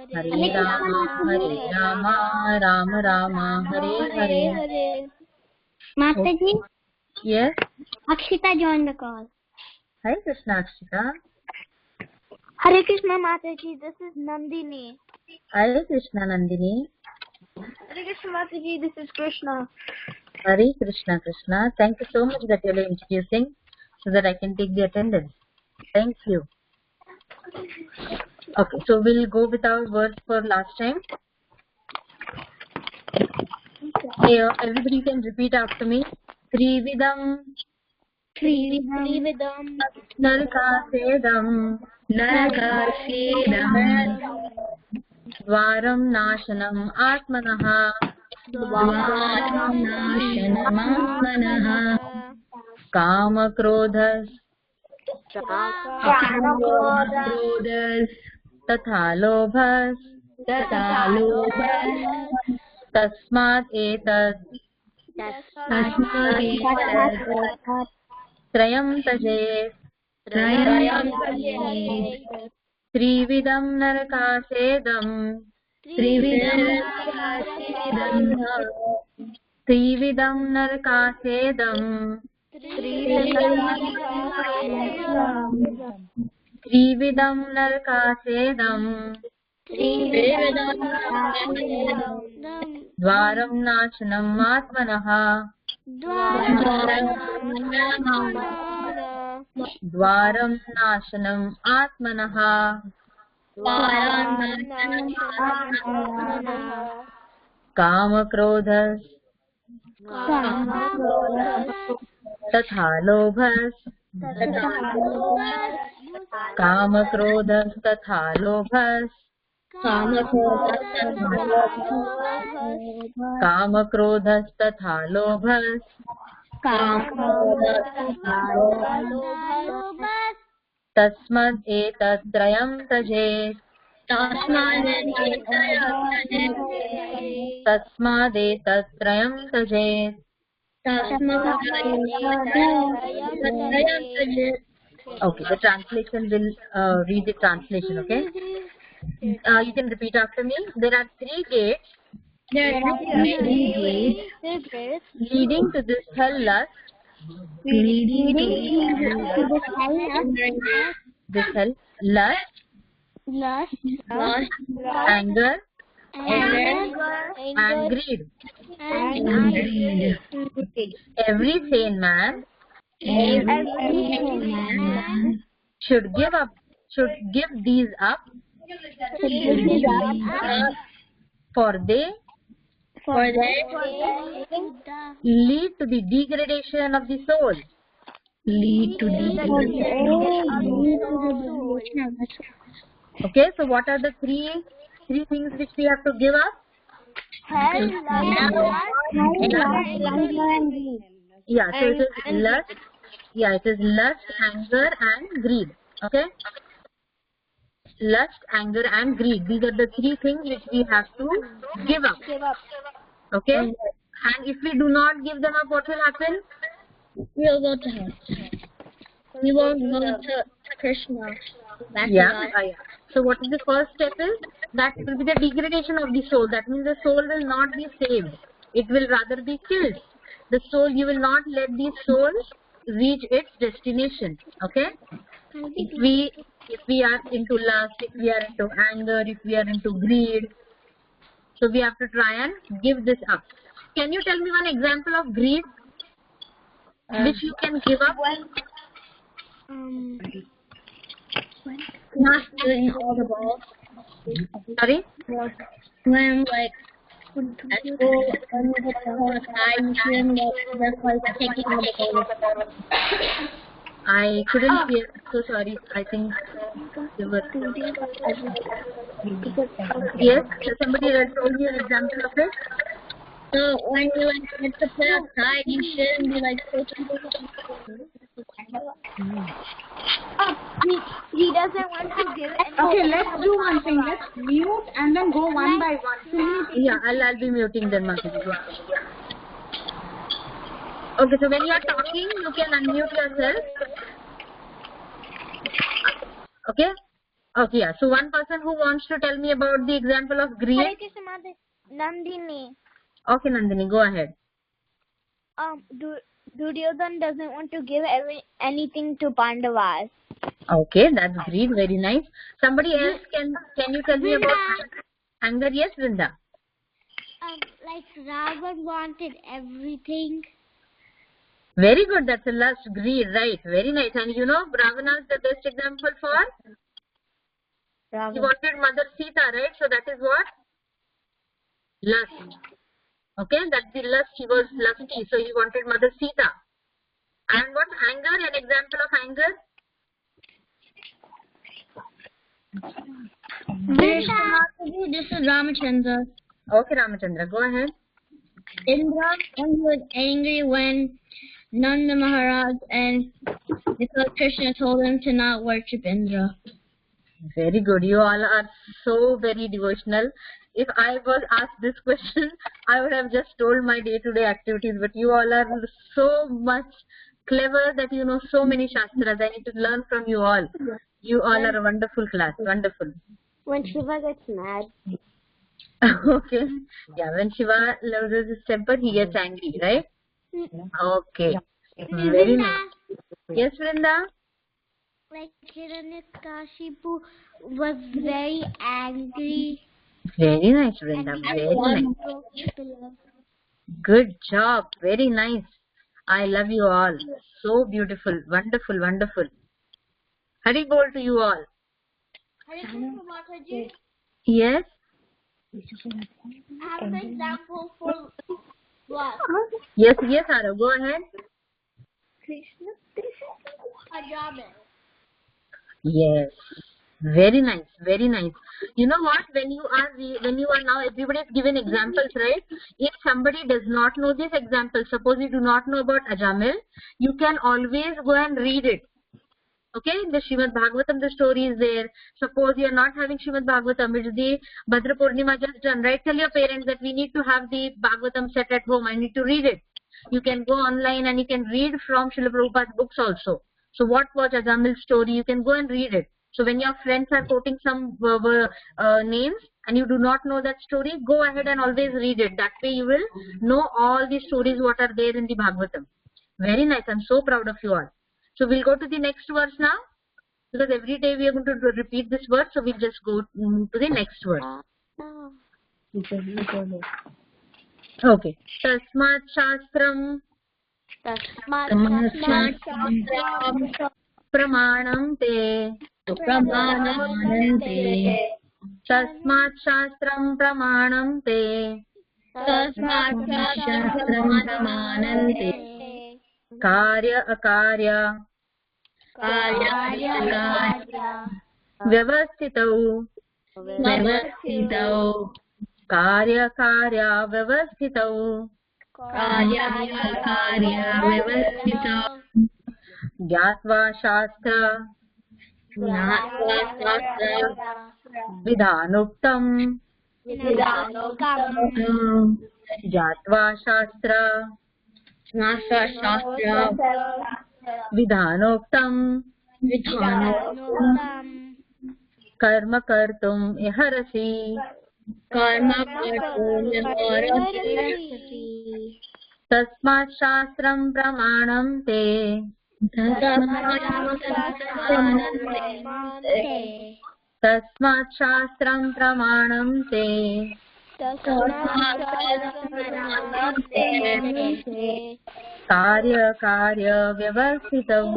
Hare Rama, Rama Rama, Hare Hare. Mastaji? Yes? Akshita joined the call. Hi Krishna Akshita. Hare Krishna Mataji, this is Nandini. Hare Krishna Nandini. Hare Krishna Mataji, this is Krishna. Hare Krishna Krishna. Thank you so much that you are introducing so that I can take the attendance. Thank you. Okay, so we'll go with our words for last time. Hey, everybody can repeat after me. Trividam Narakasedam Dvaram Nashanam Atmanaha Kama Krodhas Tatha Lobhas Tasmat Etat Trayam Tajet Trividam Narakasedam Trividam Narakasedam Trividam Narakasedam Dvaram Nashanam Atmanaha Dvaram Nashanam Atmanaha Kama Krodhas Tatha Lobhas Kama Krodhas Tatha Lobhas Kama Krodhas Tatha Lobhas Tasmad Etat Trayam Tajet Tasmad Etat Trayam Tajet. Okay, the translation will read the translation, okay? You can repeat after me. There are three gates leading to this hell lust. This hell lust, anger, and greed. Every sane man should give these up, for they lead to the degradation of the soul. Okay, so what are the three things which we have to give up? Yeah, so it is lust. Yeah, it is lust, anger, and greed. Okay, lust, anger, and greed. These are the three things which we have to give up. Okay, and if we do not give them up, what will happen? We'll go to hell. We won't go to Krishna. Yeah. So what is the first step is? That will be the degradation of the soul. That means the soul will not be saved. It will rather be killed. The soul, you will not let the soul reach its destination. Okay? If we are into lust, if we are into anger, if we are into greed, so we have to try and give this up. Can you tell me one example of greed which you can give up? Not doing all the balls. Sorry? When at school, when you put the whole side, you shouldn't let taking all the balls. I couldn't hear. So sorry. I think you were. Yes. Somebody told you an example of it. So when you get to play outside, you shouldn't be taking. He doesn't want to give it. Okay, let's do one thing. Let's mute and then go one by one. Yeah, I'll be muting then, Mataji. Okay, so when you are talking, you can unmute yourself. Okay? Okay, yeah. So one person who wants to tell me about the example of greed. Hare Krishna Mother. Nandini. Okay, Nandini, go ahead. Duryodhan doesn't want to give anything to Pandavas. Okay, that's great. Very nice. Somebody else, can you tell me about anger? Yes, Vrinda. Like Ravan wanted everything. Very good. That's a lust, greed, right? Very nice. And you know, Ravana is the best example for? He wanted Mother Sita, right? So that is what? Lust. Okay, that's the lust. He was lusty, so he wanted Mother Sita. And what? Anger? An example of anger? This is Ramachandra. Okay, Ramachandra, go ahead. Indra was angry when Nanda Maharaj and because Krishna told him to not worship Indra. Very good. You all are so very devotional. If I was asked this question, I would have just told my day-to-day activities. But you all are so much clever that you know so many shastras. I need to learn from you all. You all are a wonderful class. Wonderful. When Shiva gets mad. Okay. Yeah, when Shiva loses his temper, he gets angry, right? Okay. Very nice. Yes, Vrinda? Like Hiranyakashipu was very angry. Very nice, Vrinda. Very nice. Good job. Very nice. I love you all. So beautiful. Wonderful, wonderful. Hari bol to you all. Yes? I have an example for what? Yes, yes, Arav. Go ahead. Krishna. Ajamil. Yes. Very nice. Very nice. You know what? When you are now, everybody is given examples, right? If somebody does not know this example, suppose you do not know about Ajamil, you can always go and read it. Okay, the Srimad Bhagavatam, the story is there. Suppose you are not having Srimad Bhagavatam, it's the Bhadra Purnima just done, right? Tell your parents that we need to have the Bhagavatam set at home. I need to read it. You can go online and you can read from Srila Prabhupada's books also. So what was Ajamil's story? You can go and read it. So when your friends are quoting some names and you do not know that story, go ahead and always read it. That way you will know all the stories what are there in the Bhagavatam. Very nice. I'm so proud of you all. So we'll go to the next verse now, because every day we are going to repeat this verse, so we'll just go to the next verse. Okay. Tasmat Shastram Pramanam Te Tasmat Shastram Pramanam Te Karya Akarya Vyavastitau Karya Karya Vyavastitau Gyatva Shastra Vidhanuktam Jatva Shastra Vidhanoktam Karma Kartum Iharasi Tasmat Shastram Pramanam Te Tasmat Shastram Pramanam Te Karya Karya Vyavastitau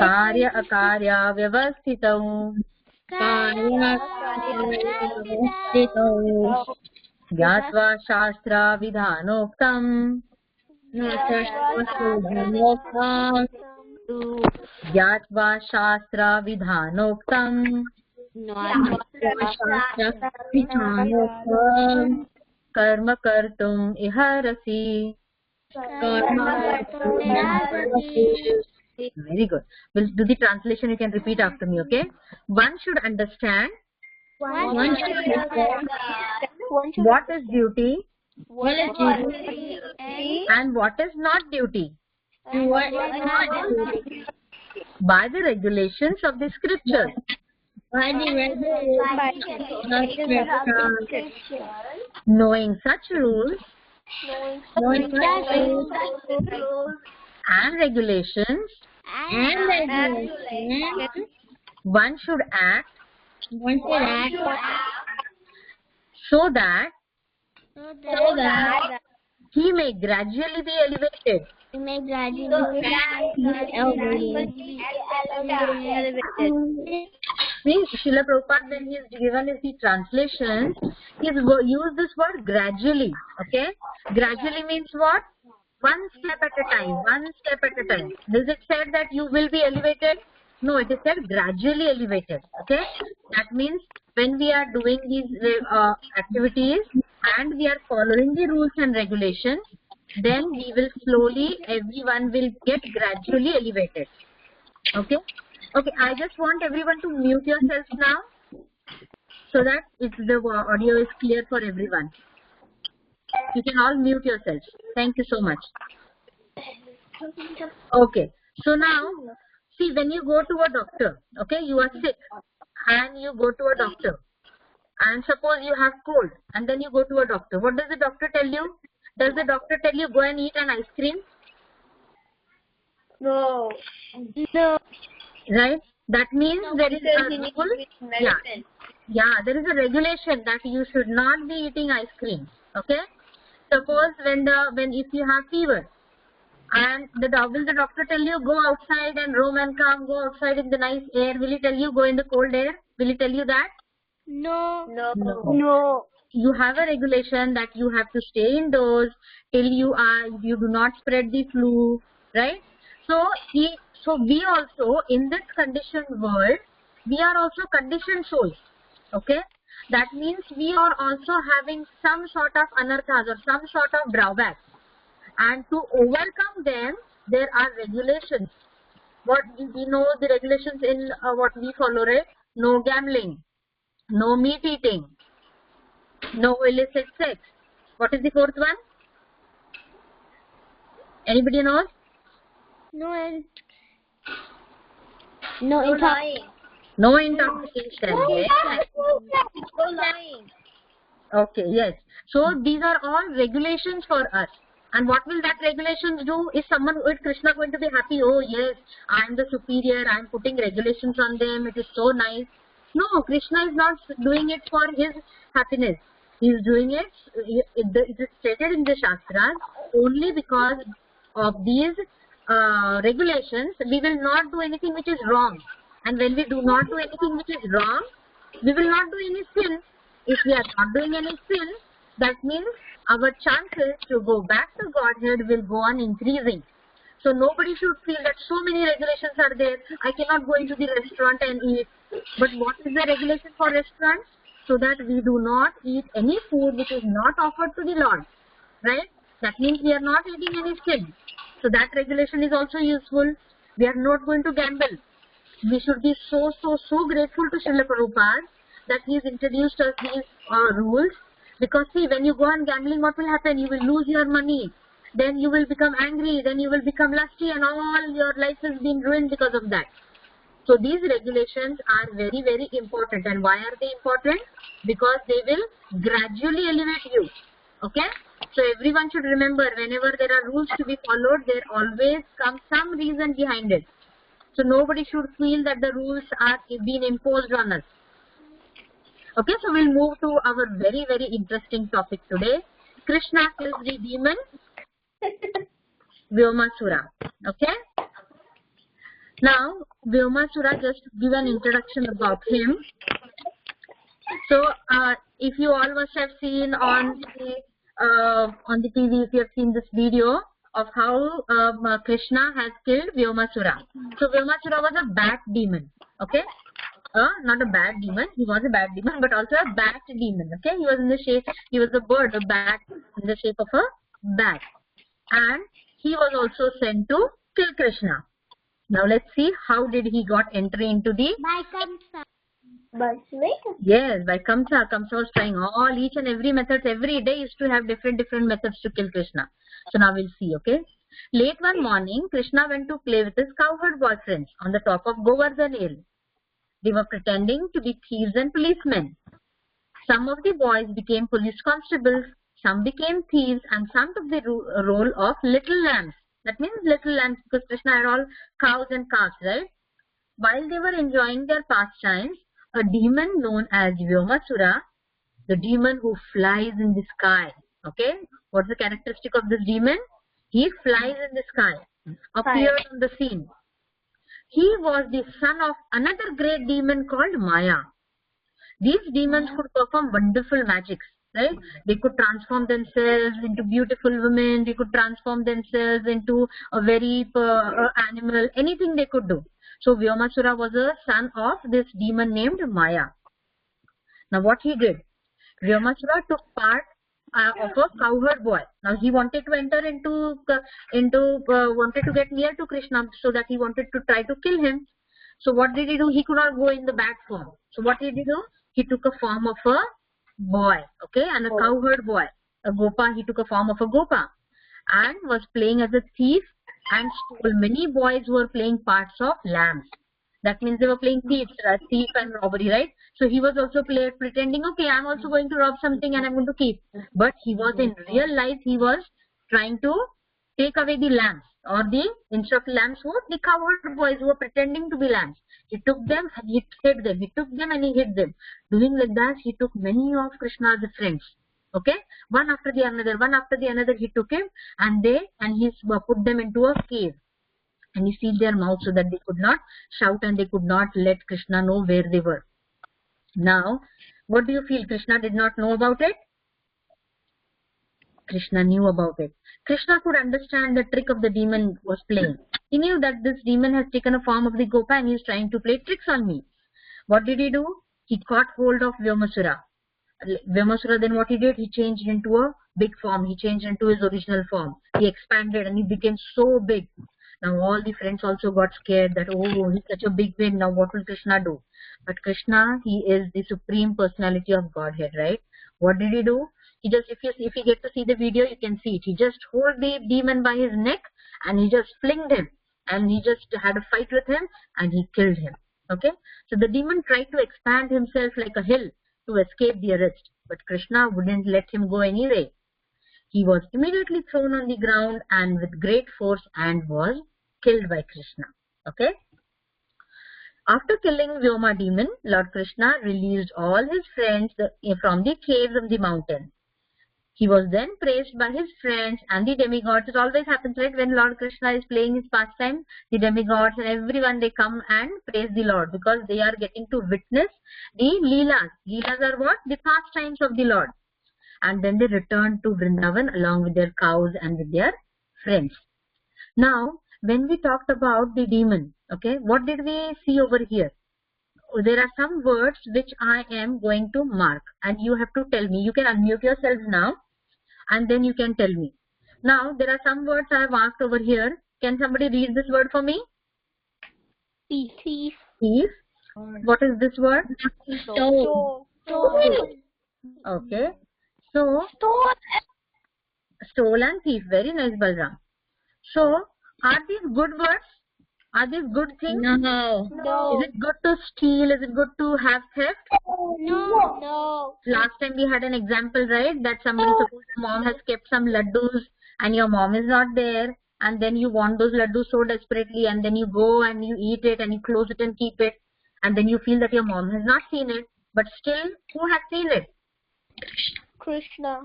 Karya Akarya Vyavastitau Gyatva Shastra Vidhanoktam Gyatva Shastra Vidhanoktam Karma Kartum Iharasi. Very good. We'll do the translation. You can repeat after me, okay? One should understand what is duty and what is not duty. And what is not? By the regulations of the scriptures. By the regulations of scripture. Knowing such rules Knowing such rules and regulations, and regulations, one should act one should act so that so that he may gradually be elevated. he may gradually be elevated. See, Srila Prabhupada, when he is given the translation, he has used this word gradually. Okay? Gradually means what? One step at a time. One step at a time. Does it say that you will be elevated? No, it is said gradually elevated. Okay? That means when we are doing these activities and we are following the rules and regulations, then we will slowly, everyone will get gradually elevated. Okay? Okay, I just want everyone to mute yourselves now so that the audio is clear for everyone. You can all mute yourselves. Thank you so much. Okay, so now, see, when you go to a doctor, okay, you are sick and you go to a doctor, and suppose you have cold and then you go to a doctor. What does the doctor tell you? Does the doctor tell you go and eat an ice cream? No. Right? That means there is a rule. Yeah, there is a regulation that you should not be eating ice cream. Okay? Suppose when if you have fever and will the doctor tell you go outside and roam and come, go outside in the nice air? Will he tell you go in the cold air? Will he tell you that? No. You have a regulation that you have to stay indoors till you do not spread the flu, right? So we also, in this conditioned world, we are also conditioned souls. Okay? That means we are also having some sort of anarthas or some sort of drawbacks. And to overcome them, there are regulations. What we know the regulations in what we follow, right? No gambling, no meat eating, no illicit sex. What is the fourth one? Anybody knows? No lying. No intoxication. Yes. No lying. Okay, yes. So these are all regulations for us. And what will that regulations do? Is Krishna going to be happy? Oh yes, I am the superior, I am putting regulations on them, it is so nice. No, Krishna is not doing it for his happiness. He is doing it, it is stated in the Shastras, only because of these regulations, we will not do anything which is wrong. And when we do not do anything which is wrong, we will not do any sin. If we are not doing any sin, that means our chances to go back to Godhead will go on increasing. So nobody should feel that so many regulations are there, I cannot go into the restaurant and eat. But what is the regulation for restaurants? So that we do not eat any food which is not offered to the Lord. Right? That means we are not eating any sin. So that regulation is also useful. We are not going to gamble. We should be so grateful to Srila Prabhupada that he has introduced us these rules. Because see, when you go on gambling, what will happen? You will lose your money. Then you will become angry. Then you will become lusty and all your life has been ruined because of that. So these regulations are very, very important. And why are they important? Because they will gradually elevate you. Okay? So everyone should remember, whenever there are rules to be followed, there always comes some reason behind it. So nobody should feel that the rules are being imposed on us. Okay, so we'll move to our very, very interesting topic today. Krishna kills the demon Vyomasura. Okay? Now, Vyomasura, just give an introduction about him. So, if you all must have seen on the TV, if you have seen this video of how Krishna has killed Vyomasura. So, Vyomasura was a bat demon. Okay? Not a bad demon. He was a bad demon, but also a bat demon. Okay? He was in the shape, he was a bird, a bat, in the shape of a bat. And he was also sent to kill Krishna. Now, let's see how did he got entry into the... By Kamsa. Yes, by Kamsa. Kamsa was trying each and every method. Every day used to have different methods to kill Krishna. So now we'll see, okay? Late one morning, Krishna went to play with his cowherd boyfriends on the top of Govardhan Hill. They were pretending to be thieves and policemen. Some of the boys became police constables, some became thieves, and some took the role of little lambs. That means little lambs because Krishna had all cows and calves, right? While they were enjoying their pastimes, a demon known as Vyomasura, the demon who flies in the sky. Okay, what's the characteristic of this demon? He flies in the sky, appeared on the scene. He was the son of another great demon called Maya. These demons could perform wonderful magics, right? They could transform themselves into beautiful women. They could transform themselves into a very animal, anything they could do. So Vyomasura was a son of this demon named Maya. Now what he did? Vyomasura took part of a cowherd boy. Now he wanted to enter wanted to get near to Krishna, so that he wanted to try to kill him. So what did he do? He could not go in the bad form. So what did he do? He took a form of a boy, okay, and a cowherd boy, a gopa. He took a form of a gopa and was playing as a thief and stole many boys who were playing parts of lambs. That means they were playing thief and robbery, right? So he was also pretending, okay, I'm also going to rob something and I'm going to keep. But he was in real life, he was trying to take away the lambs, or instead of lambs, the cowherd boys who were pretending to be lambs. He took them and he hid them. He took them and he hid them. Doing like that, he took many of Krishna's friends. Okay, one after the another, he took him and he put them into a cave. And he sealed their mouths so that they could not shout and they could not let Krishna know where they were. Now, what do you feel? Krishna did not know about it? Krishna knew about it. Krishna could understand the trick of the demon was playing. He knew that this demon has taken a form of the gopa and he is trying to play tricks on me. What did he do? He caught hold of Vyomasura. Vyomasura, then what he did? He changed into a big form. He changed into his original form. He expanded and he became so big. Now all the friends also got scared that, oh, he's such a big thing. Now what will Krishna do? But Krishna, he is the supreme personality of Godhead, right? What did he do? He just, if you get to see the video, you can see it. He just hold the demon by his neck and he just flinged him. And he just had a fight with him and he killed him. Okay? So the demon tried to expand himself like a hill to escape the arrest. But Krishna wouldn't let him go anyway. He was immediately thrown on the ground and with great force and was killed by Krishna. Okay? After killing Vyoma demon, Lord Krishna released all his friends from the caves of the mountain. He was then praised by his friends and the demigods. It always happens, right? When Lord Krishna is playing his pastime, the demigods and everyone, they come and praise the Lord because they are getting to witness the Leelas. Leelas are what? The pastimes of the Lord. And then they return to Vrindavan along with their cows and with their friends. Now, when we talked about the demon, okay, what did we see over here? There are some words which I am going to mark and you have to tell me. You can unmute yourselves now and then you can tell me. Now, there are some words I have marked over here. Can somebody read this word for me? Thief. Thief. What is this word? Stole. Okay. So, stole and thief. Very nice, Balram. So, are these good words? Are these good things? No. Is it good to steal? Is it good to have theft? No. Last time we had an example, right? That somebody, suppose your mom has kept some laddus and your mom is not there, and then you want those laddus so desperately, and then you go and you eat it and you close it and keep it, and then you feel that your mom has not seen it, but still, who has seen it? Krishna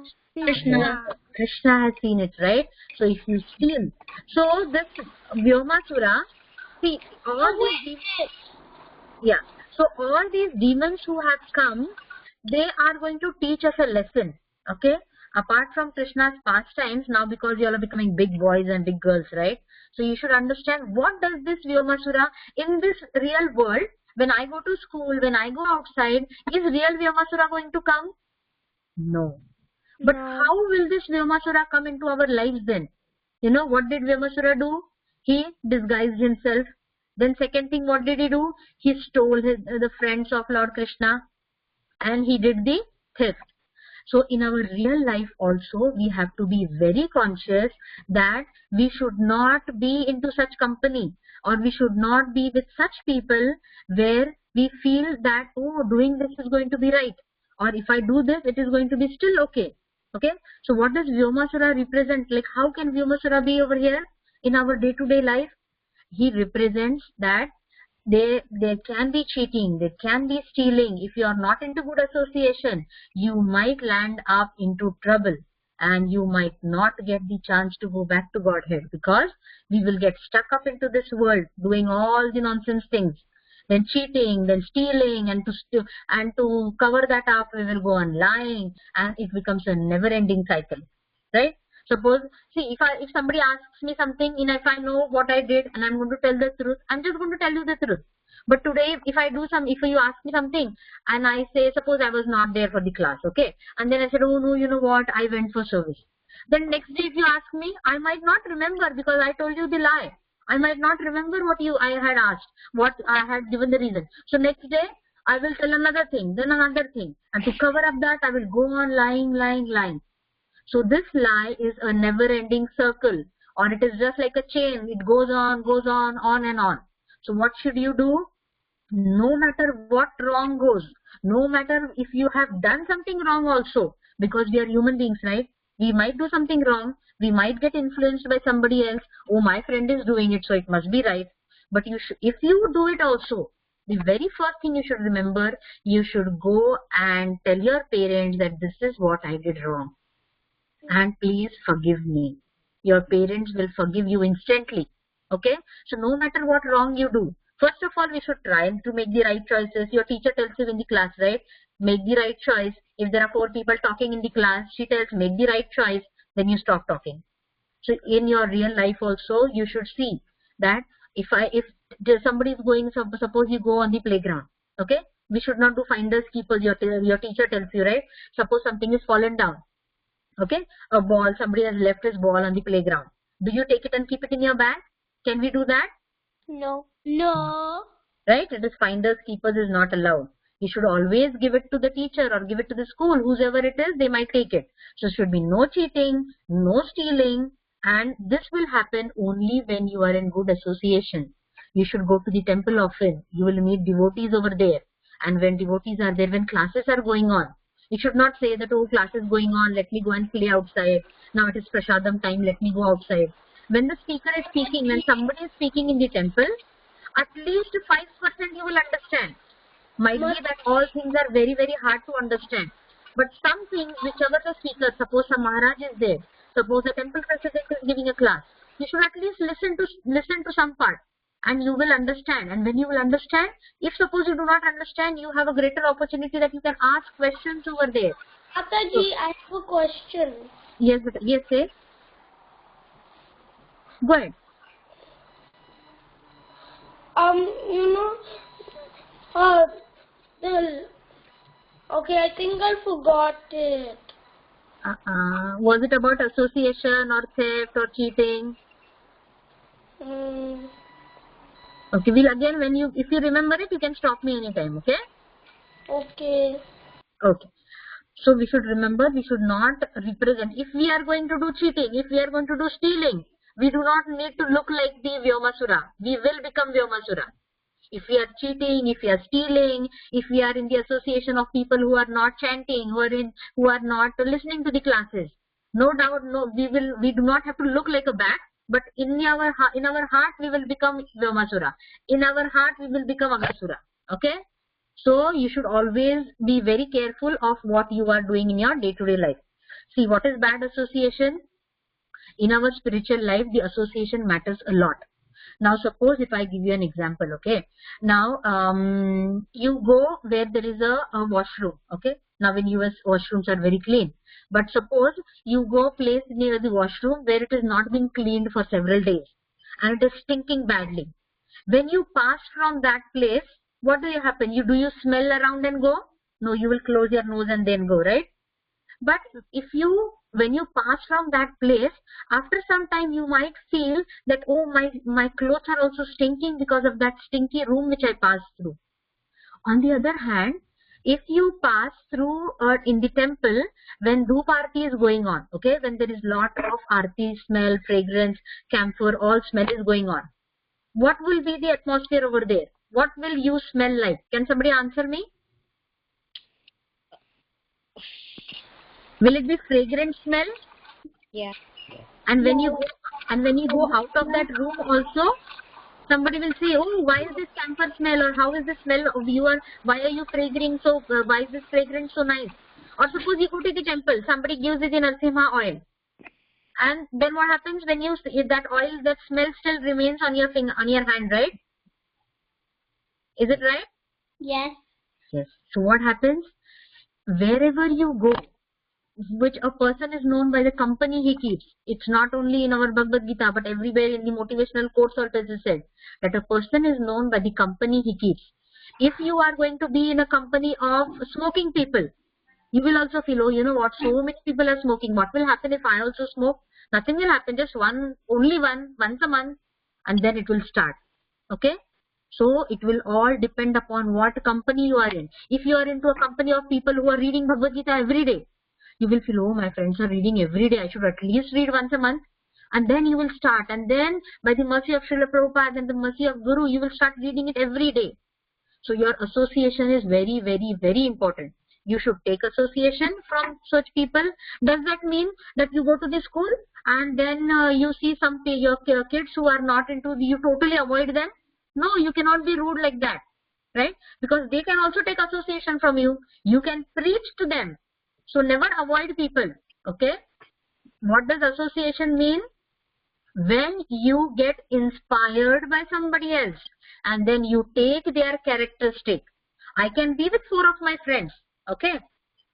has seen it, right? So if you steal, so this Vyomasura, see all these demons who have come, they are going to teach us a lesson. Okay, apart from Krishna's pastimes, now because you all are becoming big boys and big girls, right? So you should understand, what does this Vyomasura in this real world? When I go to school, when I go outside, is real Vyomasura going to come? No. But how will this Vyomasura come into our lives then? You know, what did Vyomasura do? He disguised himself. Then second thing, what did he do? He stole the friends of Lord Krishna and he did the theft. So in our real life also, we have to be very conscious that we should not be into such company, or we should not be with such people where we feel that, oh, doing this is going to be right, or if I do this, it is going to be still okay. Okay, so what does Vyomasura represent? Like, how can Vyomasura be over here in our day-to-day life? He represents that there can be cheating, there can be stealing. If you are not into good association, you might land up into trouble, and you might not get the chance to go back to Godhead, because we will get stuck up into this world doing all the nonsense things, then cheating, then stealing, and to cover that up, we will go on lying, and it becomes a never-ending cycle, right? Suppose, see, if somebody asks me something, and if I know what I did and I'm going to tell the truth, I'm just going to tell you the truth. But today, if you ask me something and I say, suppose I was not there for the class, okay, and then I said, oh no, you know what, I went for service. Then next day, if you ask me, I might not remember, because I told you the lie. I might not remember what I had asked, what I had given the reason. So next day, I will tell another thing, then another thing, and to cover up that, I will go on lying. So this lie is a never-ending circle, or it is just like a chain. It goes on and on. So what should you do? No matter what wrong goes, no matter if you have done something wrong also, because we are human beings, right? We might do something wrong. We might get influenced by somebody else. Oh, my friend is doing it, so it must be right. But if you do it also, the very first thing you should remember, you should go and tell your parents that this is what I did wrong, and please forgive me. Your parents will forgive you instantly. Okay, so no matter what wrong you do, first of all, we should try to make the right choices. Your teacher tells you in the class, right? Make the right choice. If there are 4 people talking in the class, she tells, make the right choice, then you stop talking. So in your real life also, you should see that if somebody is going, suppose you go on the playground, okay, we should not do finders keepers. Your teacher tells you, right? Suppose something is fallen down, okay, a ball, somebody has left his ball on the playground. Do you take it and keep it in your bag? Can we do that? No. Right? It is finders keepers is not allowed. You should always give it to the teacher or give it to the school, whoever it is, they might take it. So should be no cheating, no stealing, and this will happen only when you are in good association. You should go to the temple often. You will meet devotees over there, and when devotees are there, when classes are going on, you should not say that, oh, class is going on, let me go and play outside. Now it is prasadam time, let me go outside. When the speaker is speaking, when somebody is speaking in the temple, at least 5% you will understand. Might be that all things are very, very hard to understand. But some things, whichever the speaker, suppose some Maharaj is there, suppose the temple president is giving a class, you should at least listen to some part, and you will understand. And when you will understand, if suppose you do not understand, you have a greater opportunity that you can ask questions over there. Mataji, I have a question. Yes, say. Go ahead. Okay, I think I forgot it. Was it about association or theft or cheating? Okay, if you remember it, you can stop me anytime, okay? Okay. Okay. So we should remember, we should not represent. If we are going to do cheating, if we are going to do stealing, we do not need to look like the Vyomasura. We will become Vyomasura. If we are cheating, if we are stealing, if we are in the association of people who are not chanting, who are not listening to the classes, no doubt, we do not have to look like a bat, but in our heart we will become Vyomasura. In our heart we will become Aghasura. Okay? So you should always be very careful of what you are doing in your day-to-day life. See, what is bad association? In our spiritual life, the association matters a lot. Now, suppose if I give you an example, okay. Now, you go where there is a washroom, okay. Now, in US, washrooms are very clean. But suppose you go place near the washroom where it is not been cleaned for several days, and it is stinking badly. When you pass from that place, what do you happen? Do you smell around and go? No, you will close your nose and then go, right? But when you pass from that place, after some time you might feel that, oh, my clothes are also stinking because of that stinky room which I passed through. On the other hand, if you pass through in the temple when dhoop aarti is going on, okay, when there is lot of aarti smell, fragrance, camphor, all smell is going on, what will be the atmosphere over there? What will you smell like? Can somebody answer me? Will it be fragrant smell? Yeah. And when you go out of that room also, somebody will say, oh, why is this camphor smell, or how is the smell of why are you fragrancing so, why is this fragrance so nice? Or suppose you go to the temple, somebody gives you the Narasimha oil, and then what happens when you that oil, that smell still remains on your finger, on your hand, right? Is it right? Yes. Yes. So what happens? Wherever you go, which a person is known by the company he keeps. It's not only in our Bhagavad Gita, but everywhere in the motivational quotes also it is said that a person is known by the company he keeps. If you are going to be in a company of smoking people, you will also feel, oh, you know what, so many people are smoking. What will happen if I also smoke? Nothing will happen, just once a month, and then it will start. Okay? So it will all depend upon what company you are in. If you are into a company of people who are reading Bhagavad Gita every day, you will feel, oh, my friends are reading every day, I should at least read once a month. And then you will start, and then by the mercy of Srila Prabhupada and the mercy of Guru, you will start reading it every day. So your association is very, very, very important. You should take association from such people. Does that mean that you go to the school and then you see your kids who are not into you totally avoid them? No, you cannot be rude like that, right? Because they can also take association from you. You can preach to them. So never avoid people, okay? What does association mean? When you get inspired by somebody else and then you take their characteristic. I can be with 4 of my friends, okay?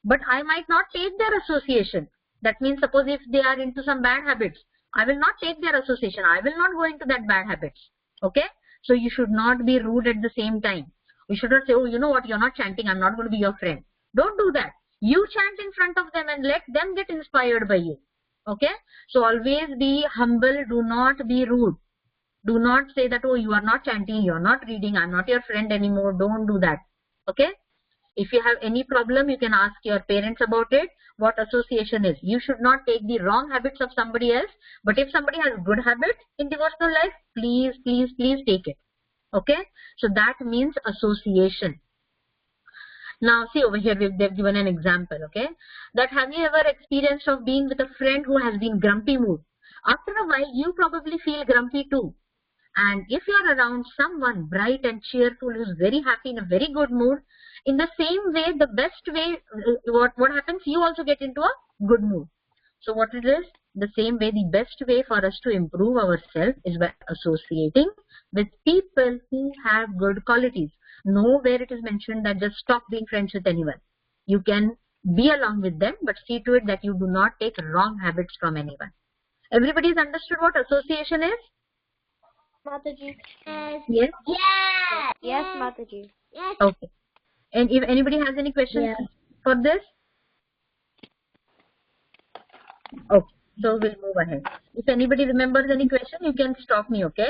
But I might not take their association. That means suppose if they are into some bad habits, I will not take their association. I will not go into that bad habits, okay? So you should not be rude at the same time. You should not say, oh, you know what, you're not chanting, I'm not going to be your friend. Don't do that. You chant in front of them and let them get inspired by you. Okay? So always be humble. Do not be rude. Do not say that, oh, you are not chanting, you are not reading, I'm not your friend anymore. Don't do that. Okay? If you have any problem, you can ask your parents about it, what association is. You should not take the wrong habits of somebody else. But if somebody has good habits in devotional life, please, please, please take it. Okay? So that means association. Now see over here, they've given an example, okay? That have you ever experienced of being with a friend who has been grumpy mood? After a while, you probably feel grumpy too. And if you are around someone bright and cheerful who's very happy in a very good mood, in the same way, the best way, what happens? You also get into a good mood. So what it is? The same way, the best way for us to improve ourselves is by associating with people who have good qualities. Nowhere it is mentioned that just stop being friends with anyone. You can be along with them, but see to it that you do not take wrong habits from anyone. Everybody's understood what association is? Mataji. Yes. Yes? Yes. Yes, Mataji. Yes. Okay. And if anybody has any questions for this? Okay. So we'll move ahead. If anybody remembers any question, you can stop me, okay?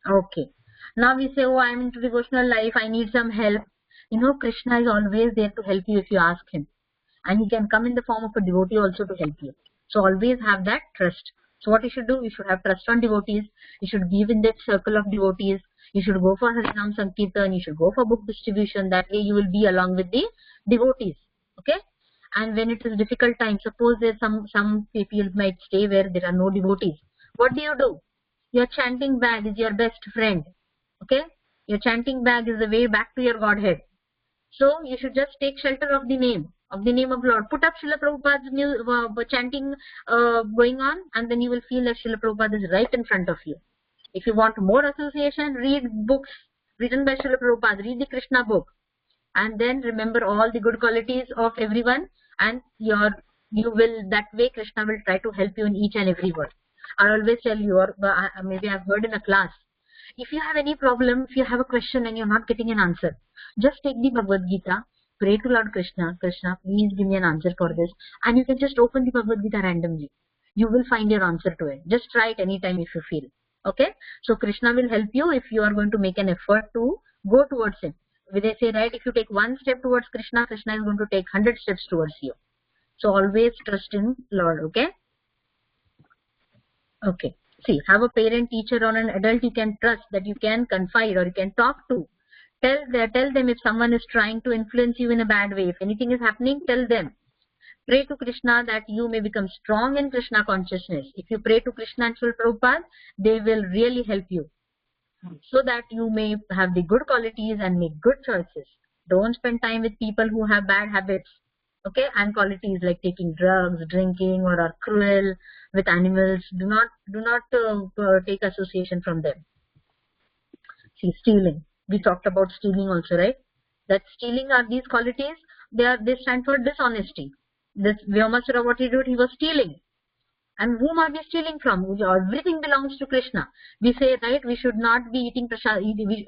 Okay. Now we say, oh, I'm into devotional life, I need some help. You know, Krishna is always there to help you if you ask him. And he can come in the form of a devotee also to help you. So always have that trust. So what you should do, you should have trust on devotees. You should give in that circle of devotees. You should go for Harinam Sankirtan. You should go for book distribution. That way you will be along with the devotees. Okay? And when it is difficult time, suppose there's some people might stay where there are no devotees. What do? Your chanting bag is your best friend. Okay? Your chanting bag is the way back to your Godhead. So you should just take shelter of the name of Lord. Put up Srila Prabhupada's chanting going on, and then you will feel that Srila Prabhupada is right in front of you. If you want more association, read books written by Srila Prabhupada. Read the Krishna book. And then remember all the good qualities of everyone, and that way Krishna will try to help you in each and every word. I always tell you, or maybe I've heard in a class, if you have any problem, if you have a question and you're not getting an answer, just take the Bhagavad Gita, pray to Lord Krishna, Krishna, please give me an answer for this, and you can just open the Bhagavad Gita randomly. You will find your answer to it. Just try it anytime if you feel. Okay? So Krishna will help you if you are going to make an effort to go towards him. They say, right, if you take one step towards Krishna, Krishna is going to take 100 steps towards you. So always trust in Lord, okay? Okay. See, have a parent, teacher, or an adult you can trust, that you can confide or you can talk to. Tell them if someone is trying to influence you in a bad way. If anything is happening, tell them. Pray to Krishna that you may become strong in Krishna consciousness. If you pray to Krishna and Srila Prabhupada, they will really help you, so that you may have the good qualities and make good choices. Don't spend time with people who have bad habits, okay, and qualities like taking drugs, drinking, or are cruel with animals. Do not take association from them. See, stealing. We talked about stealing also, right? That stealing are these qualities. They stand for dishonesty. This Vyomasura, what he did, he was stealing. And whom are we stealing from? Everything belongs to Krishna. We say, right, we should not be eating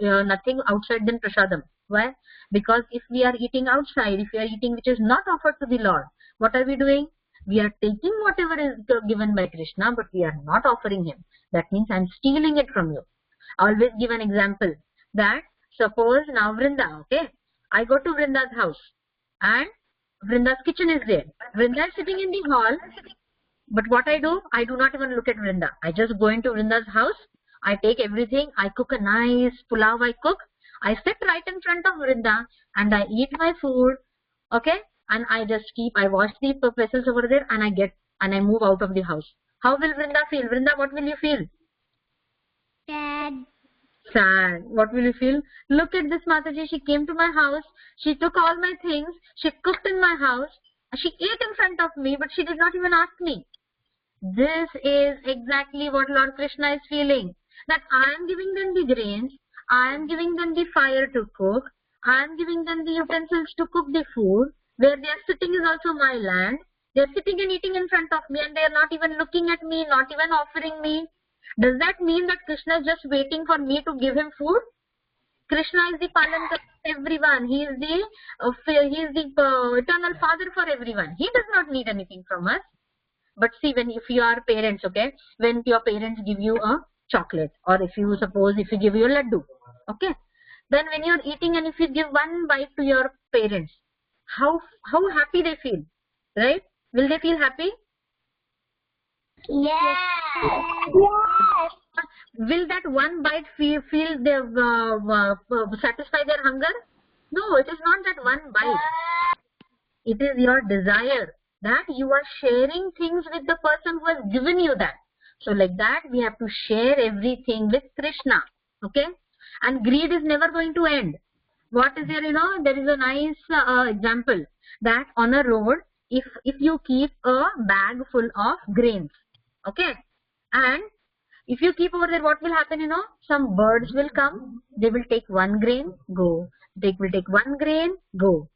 nothing outside than prasadam. Why? Because if we are eating outside, if we are eating which is not offered to the Lord, what are we doing? We are taking whatever is given by Krishna, but we are not offering him. That means I am stealing it from you. I always give an example that suppose now Vrinda, okay, I go to Vrinda's house and Vrinda's kitchen is there. Vrinda is sitting in the hall, but what I do not even look at Vrinda. I just go into Vrinda's house, I take everything, I cook a nice pulao, I sit right in front of Vrinda and I eat my food, okay, and I wash the vessels over there and I move out of the house. How will Vrinda feel? Vrinda, what will you feel? Sad. What will you feel? Look at this Mataji, she came to my house, she took all my things, she cooked in my house, she ate in front of me, but she did not even ask me. This is exactly what Lord Krishna is feeling. That I am giving them the grains, I am giving them the fire to cook, I am giving them the utensils to cook the food. Where they are sitting is also my land. They are sitting and eating in front of me and they are not even looking at me, not even offering me. Does that mean that Krishna is just waiting for me to give him food? Krishna is the Palanka of everyone. He is the eternal father for everyone. He does not need anything from us. But see, if you are parents, okay, when your parents give you a chocolate, or if you give you a laddu, okay, then when you are eating and if you give one bite to your parents, how happy they feel, right? Will they feel happy? Yes. Will that one bite feel they satisfy their hunger? No, it is not that one bite. It is your desire that you are sharing things with the person who has given you that. So like that, we have to share everything with Krishna, okay? And greed is never going to end. What is there? There is a nice example that on a road, if you keep a bag full of grains, okay, and if you keep over there, what will happen? Some birds will come, they will take one grain, go. They will take one grain, go.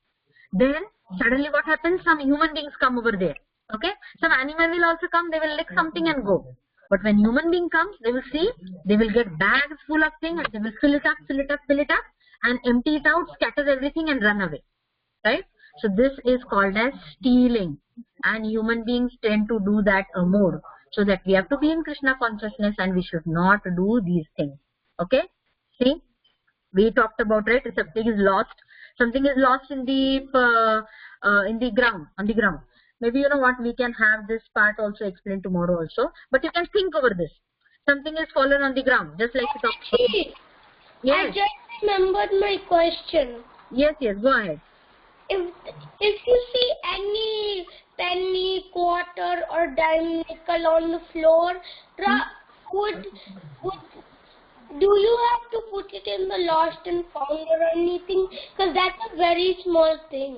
Then suddenly what happens? Some human beings come over there, okay. Some animal will also come, they will lick something and go. But when human being comes, they will see, they will get bags full of things and they will fill it up and empty it out, scatter everything and run away, right? So this is called as stealing, and human beings tend to do that more. So that we have to be in Krishna consciousness and we should not do these things, okay? See, we talked about, right, if something is lost in the ground, on the ground. Maybe we can have this part also explained tomorrow also, but you can think over this. Something is fallen on the ground, just like we talked about. Yes. I just remembered my question. Yes, go ahead. If you see any penny, quarter or dime nickel on the floor, do you have to put it in the lost and found or anything? Because that's a very small thing.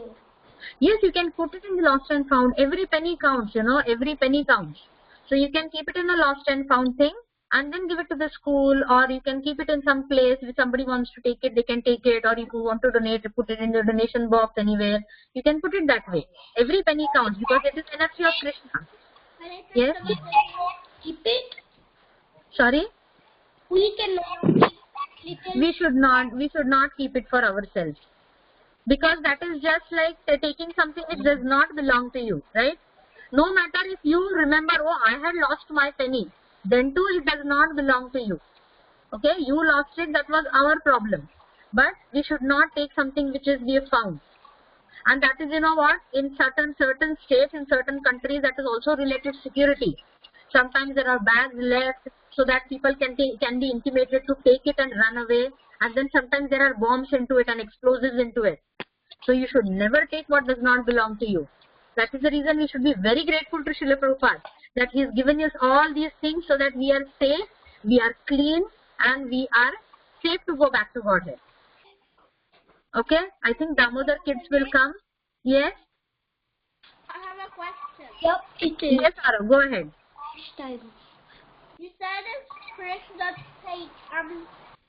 Yes, you can put it in the lost and found. Every penny counts, every penny counts. So you can keep it in a lost and found thing and then give it to the school, or you can keep it in some place. If somebody wants to take it, they can take it, or if you want to donate, put it in the donation box anywhere. You can put it that way. Every penny counts because it is energy of Krishna. Yes? We cannot keep it. Sorry? We cannot keep that little. We should not keep it for ourselves. Because that is just like taking something which does not belong to you, right? No matter if you remember, oh, I had lost my penny, then too it does not belong to you. Okay, you lost it, that was our problem. But we should not take something which is we have found. And that is, you know what, in certain states, in certain countries, that is also related to security. Sometimes there are bags left so that people can be intimidated to take it and run away. And then sometimes there are bombs into it and explosives into it. So you should never take what does not belong to you. That is the reason we should be very grateful to Srila Prabhupada that he has given us all these things so that we are safe, we are clean, and we are safe to go back to Godhead. Okay, I think Damodar kids will come. Yes? I have a question. Yep, it is. Yes, Arav, go ahead. You said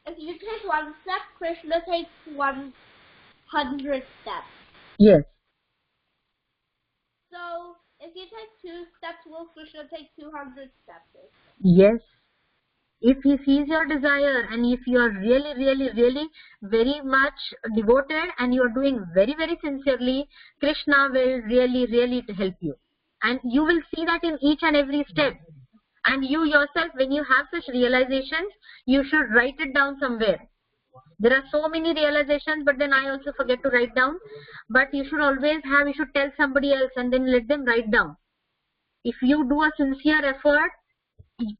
if you take one step, Krishna takes 100 steps. Yes. So if you take 2 steps, will Krishna take 200 steps? Yes. If he sees your desire and if you are really, really, really very much devoted and you are doing very, very sincerely, Krishna will really, really help you. And you will see that in each and every step. And you yourself, when you have such realizations, you should write it down somewhere. There are so many realizations, but then I also forget to write down. But you should always have, you should tell somebody else and then let them write down. If you do a sincere effort,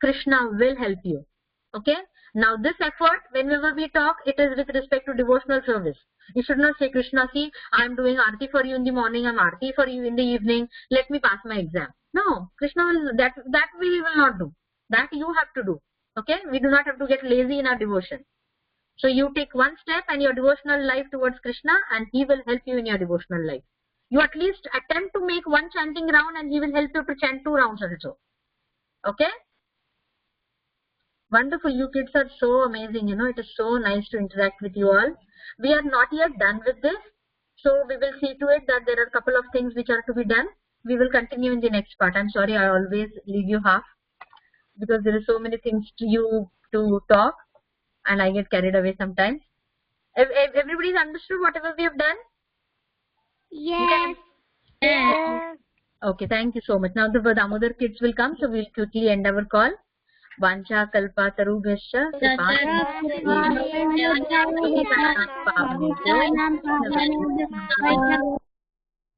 Krishna will help you. Okay? Now this effort, whenever we talk, it is with respect to devotional service. You should not say, Krishna, see, I am doing Aarti for you in the morning, I am Aarti for you in the evening, let me pass my exam. No, Krishna will, that we will not do. That you have to do. Okay? We do not have to get lazy in our devotion. So you take one step and your devotional life towards Krishna and he will help you in your devotional life. You at least attempt to make one chanting round and he will help you to chant 2 rounds also. Okay? Wonderful. You kids are so amazing. You know, it is so nice to interact with you all. We are not yet done with this. So we will see to it that there are a couple of things which are to be done. We will continue in the next part. I'm sorry, I always leave you half because there are so many things to talk and I get carried away sometimes. Everybody's understood whatever we have done? Yes. Yes. Okay, thank you so much. Now the Damodar kids will come, so we'll quickly end our call. Vancha kalpa tarubhyascha Tatra